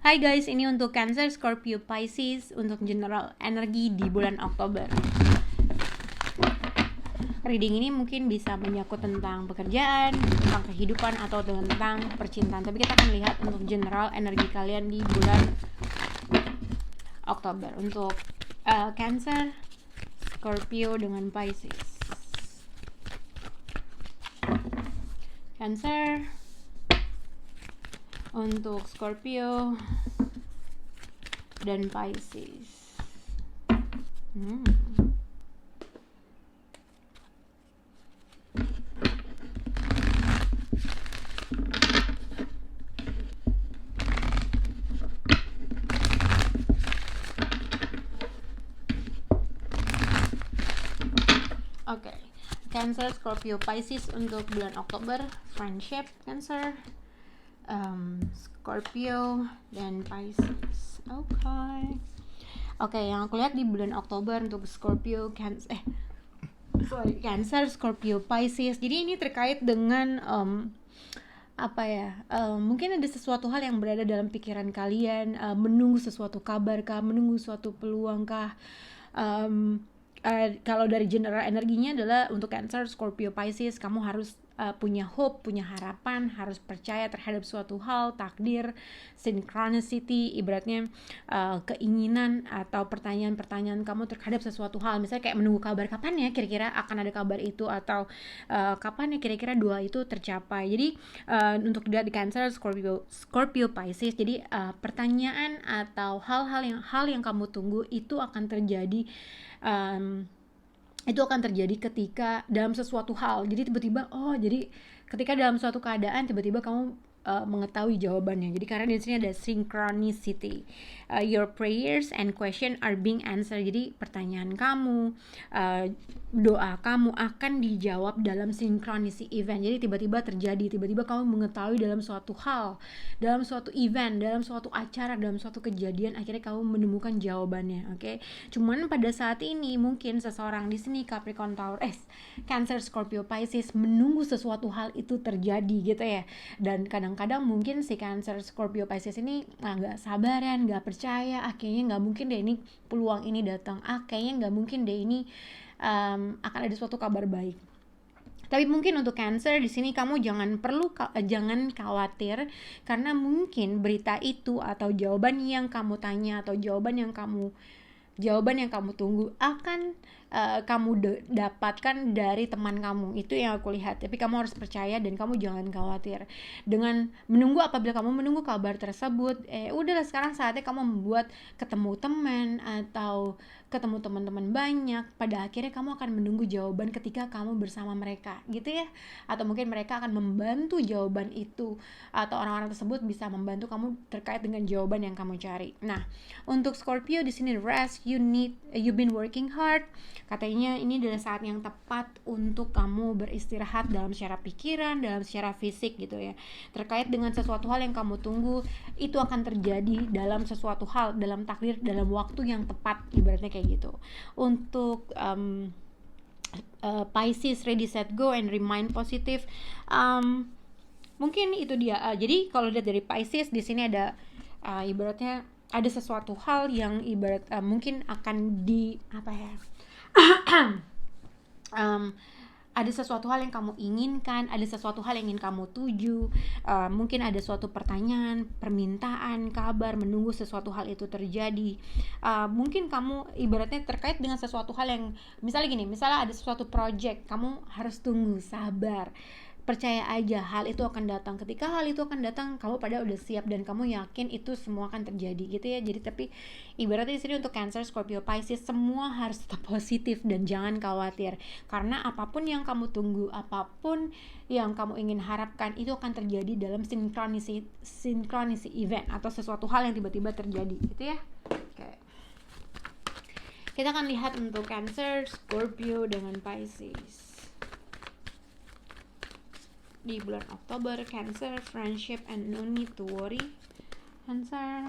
Hai guys, ini untuk Cancer, Scorpio, Pisces untuk general energi di bulan Oktober. Reading ini mungkin bisa menyangkut tentang pekerjaan, tentang kehidupan, atau tentang percintaan. Tapi kita akan lihat untuk general energi kalian di bulan Oktober. Untuk Cancer, Scorpio dengan Pisces. Cancer, untuk Scorpio dan Pisces. Oke, Cancer, Scorpio, Pisces untuk bulan Oktober. Friendship, Cancer, Scorpio dan Pisces. Oke, yang aku lihat di bulan Oktober untuk Scorpio, Cancer, Scorpio, Pisces. Jadi ini terkait dengan mungkin ada sesuatu hal yang berada dalam pikiran kalian, menunggu sesuatu kabar kah, menunggu suatu peluang kah. Kalau dari general energinya adalah untuk Cancer, Scorpio, Pisces, kamu harus punya hope, punya harapan, harus percaya terhadap suatu hal, takdir, synchronicity, ibaratnya keinginan atau pertanyaan-pertanyaan kamu terhadap sesuatu hal. Misalnya kayak menunggu kabar kapan ya kira-kira akan ada kabar itu, atau kapan ya kira-kira dua itu tercapai. Jadi untuk di Cancer, Scorpio, Pisces, jadi pertanyaan atau hal yang kamu tunggu itu akan terjadi. Itu akan terjadi ketika dalam sesuatu hal. Jadi tiba-tiba jadi ketika dalam suatu keadaan tiba-tiba kamu mengetahui jawabannya. Jadi karena di sini ada synchronicity. Your prayers and question are being answered. Jadi pertanyaan kamu, doa kamu akan dijawab dalam synchronicity event. Jadi tiba-tiba terjadi, tiba-tiba kamu mengetahui dalam suatu hal, dalam suatu event, dalam suatu acara, dalam suatu kejadian, akhirnya kamu menemukan jawabannya. Oke. Cuman pada saat ini mungkin seseorang di sini Capricorn, Taurus, Cancer, Scorpio, Pisces menunggu sesuatu hal itu terjadi gitu ya. Dan kadang-kadang mungkin si Cancer, Scorpio, Pisces ini nggak sabaran, nggak percaya, kayaknya nggak mungkin deh ini peluang ini datang, kayaknya nggak mungkin deh ini akan ada suatu kabar baik. Tapi mungkin untuk Cancer di sini kamu jangan khawatir, karena mungkin berita itu atau jawaban yang kamu tanya atau jawaban yang kamu tunggu akan kamu dapatkan dari teman kamu. Itu yang aku lihat. Tapi kamu harus percaya dan kamu jangan khawatir. Dengan menunggu, apabila kamu menunggu kabar tersebut, udahlah sekarang saatnya kamu membuat ketemu teman atau ketemu teman-teman banyak. Pada akhirnya kamu akan menunggu jawaban ketika kamu bersama mereka, gitu ya. Atau mungkin mereka akan membantu jawaban itu, atau orang-orang tersebut bisa membantu kamu terkait dengan jawaban yang kamu cari. Nah, untuk Scorpio di sini rest, you've been working hard. Katanya ini adalah saat yang tepat untuk kamu beristirahat dalam secara pikiran, dalam secara fisik gitu ya. Terkait dengan sesuatu hal yang kamu tunggu, itu akan terjadi dalam sesuatu hal, dalam takdir, dalam waktu yang tepat, ibaratnya kayak gitu. Untuk Pisces, ready, set, go, and remain positive. Mungkin itu dia. Jadi kalau lihat dari Pisces di sini ada ibaratnya ada sesuatu hal yang mungkin akan ada sesuatu hal yang kamu inginkan, ada sesuatu hal yang ingin kamu tuju, mungkin ada suatu pertanyaan, permintaan, kabar, menunggu sesuatu hal itu terjadi. Mungkin kamu ibaratnya terkait dengan sesuatu hal yang misalnya ada sesuatu project, kamu harus tunggu, sabar, percaya aja hal itu akan datang. Ketika hal itu akan datang, kamu pada udah siap dan kamu yakin itu semua akan terjadi gitu ya. Jadi tapi ibaratnya di sini untuk Cancer, Scorpio, Pisces semua harus tetap positif dan jangan khawatir, karena apapun yang kamu tunggu, apapun yang kamu ingin harapkan itu akan terjadi dalam synchronicity event atau sesuatu hal yang tiba-tiba terjadi gitu ya. Oke. Kita akan lihat untuk Cancer, Scorpio dengan Pisces di bulan Oktober. Cancer, friendship and no need to worry. Cancer.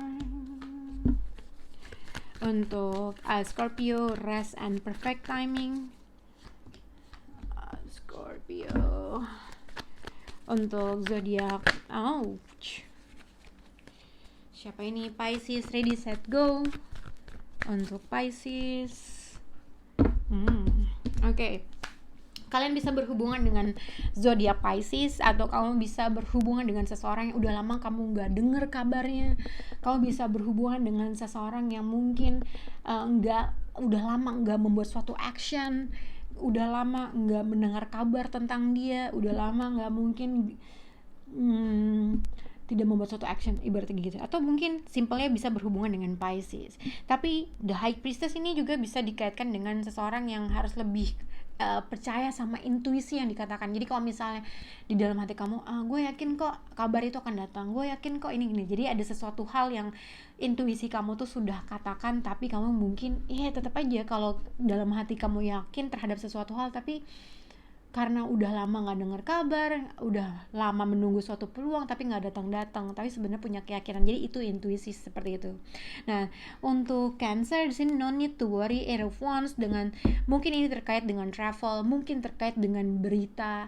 Untuk Scorpio, rest and perfect timing. Scorpio. Untuk zodiak, Siapa ini? Pisces, ready set go. Untuk Pisces. Oke. Kalian bisa berhubungan dengan zodiak Pisces, atau kamu bisa berhubungan dengan seseorang yang udah lama kamu nggak dengar kabarnya. Kamu bisa berhubungan dengan seseorang yang mungkin udah lama nggak membuat suatu action, udah lama nggak mendengar kabar tentang dia, udah lama nggak mungkin tidak membuat suatu action, ibaratnya gitu. Atau mungkin simpelnya bisa berhubungan dengan Pisces. Tapi the High Priestess ini juga bisa dikaitkan dengan seseorang yang harus lebih percaya sama intuisi yang dikatakan. Jadi kalau misalnya di dalam hati kamu, gue yakin kok kabar itu akan datang, gue yakin kok ini. Jadi ada sesuatu hal yang intuisi kamu tuh sudah katakan, tapi kamu mungkin tetap aja kalau dalam hati kamu yakin terhadap sesuatu hal, tapi karena udah lama nggak dengar kabar, udah lama menunggu suatu peluang tapi nggak datang, tapi sebenarnya punya keyakinan. Jadi itu intuisi seperti itu. Nah, untuk Cancer di sini no need to worry, Eight of Wands, dengan mungkin ini terkait dengan travel, mungkin terkait dengan berita,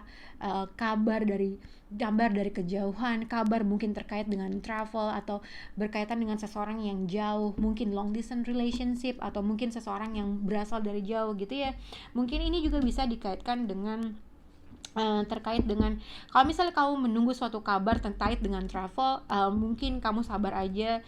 kabar dari kejauhan, kabar mungkin terkait dengan travel atau berkaitan dengan seseorang yang jauh, mungkin long distance relationship, atau mungkin seseorang yang berasal dari jauh gitu ya. Mungkin ini juga bisa dikaitkan dengan terkait dengan kalau misalnya kamu menunggu suatu kabar terkait dengan travel, mungkin kamu sabar aja,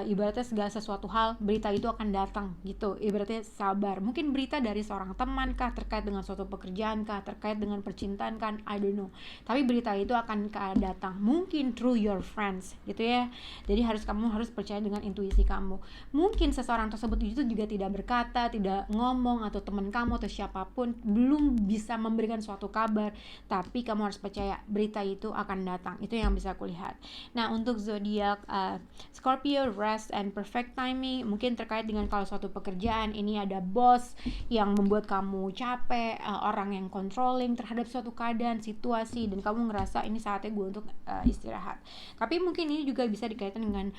ibaratnya segala sesuatu hal, berita itu akan datang gitu, ibaratnya sabar. Mungkin berita dari seorang teman kah, terkait dengan suatu pekerjaan kah, terkait dengan percintaan kan, I don't know, tapi berita itu akan datang, mungkin through your friends gitu ya. Jadi kamu harus percaya dengan intuisi kamu. Mungkin seseorang tersebut itu juga tidak berkata, tidak ngomong, atau teman kamu atau siapapun belum bisa memberikan suatu kabar, tapi kamu harus percaya berita itu akan datang. Itu yang bisa aku lihat. Nah, untuk zodiak Scorpio, rest and perfect timing, mungkin terkait dengan kalau suatu pekerjaan ini ada bos yang membuat kamu capek, orang yang controlling terhadap suatu keadaan, situasi, dan kamu ngerasa ini saatnya gue untuk istirahat. Tapi mungkin ini juga bisa dikaitkan dengan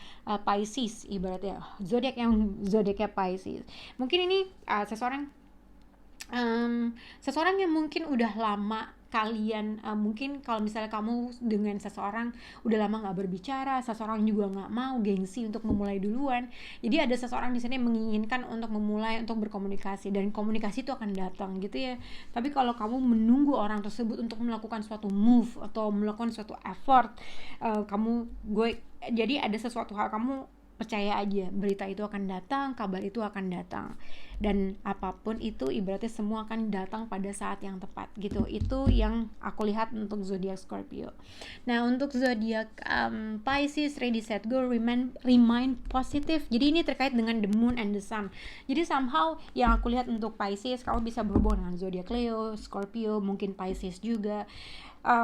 Pisces, ibaratnya zodiaknya Pisces. Mungkin ini seseorang yang mungkin udah lama kalian, mungkin kalau misalnya kamu dengan seseorang udah lama nggak berbicara, seseorang juga nggak mau, gengsi untuk memulai duluan. Jadi ada seseorang di sini yang menginginkan untuk memulai, untuk berkomunikasi, dan komunikasi itu akan datang gitu ya. Tapi kalau kamu menunggu orang tersebut untuk melakukan suatu move atau melakukan suatu effort, jadi ada sesuatu hal, kamu percaya aja berita itu akan datang, kabar itu akan datang, dan apapun itu ibaratnya semua akan datang pada saat yang tepat gitu. Itu yang aku lihat untuk zodiak Scorpio. Nah, untuk zodiak Pisces, ready set go, remain positive. Jadi ini terkait dengan the moon and the sun. Jadi somehow yang aku lihat untuk Pisces, kamu bisa berhubungan dengan zodiak Leo, Scorpio, mungkin Pisces juga.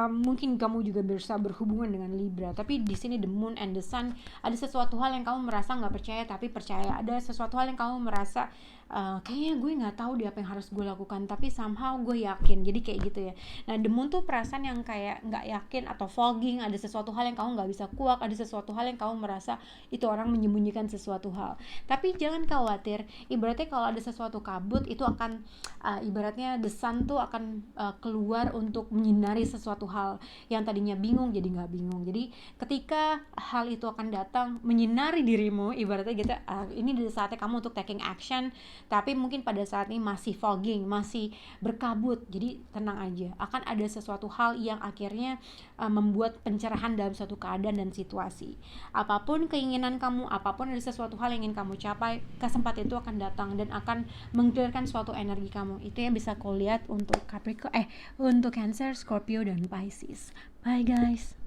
Mungkin kamu juga bisa berhubungan dengan Libra, tapi di sini the moon and the sun, ada sesuatu hal yang kamu merasa nggak percaya tapi percaya, ada sesuatu hal yang kamu merasa kayaknya gue nggak tahu dia apa yang harus gue lakukan, tapi somehow gue yakin. Jadi kayak gitu ya. Nah, the moon tuh perasaan yang kayak nggak yakin atau fogging, ada sesuatu hal yang kamu nggak bisa kuak, ada sesuatu hal yang kamu merasa itu orang menyembunyikan sesuatu hal. Tapi jangan khawatir, ibaratnya kalau ada sesuatu kabut itu akan ibaratnya the sun tuh akan keluar untuk menyinari sesuatu hal yang tadinya bingung jadi nggak bingung. Jadi ketika hal itu akan datang menyinari dirimu, ibaratnya gitu, ini di saatnya kamu untuk taking action, tapi mungkin pada saat ini masih fogging, masih berkabut. Jadi tenang aja, akan ada sesuatu hal yang akhirnya membuat pencerahan dalam suatu keadaan dan situasi. Apapun keinginan kamu, apapun ada sesuatu hal yang ingin kamu capai, kesempatan itu akan datang dan akan menggelirkan suatu energi kamu. Itu yang bisa kau lihat untuk untuk Cancer, Scorpio, dan Pisces. Bye guys.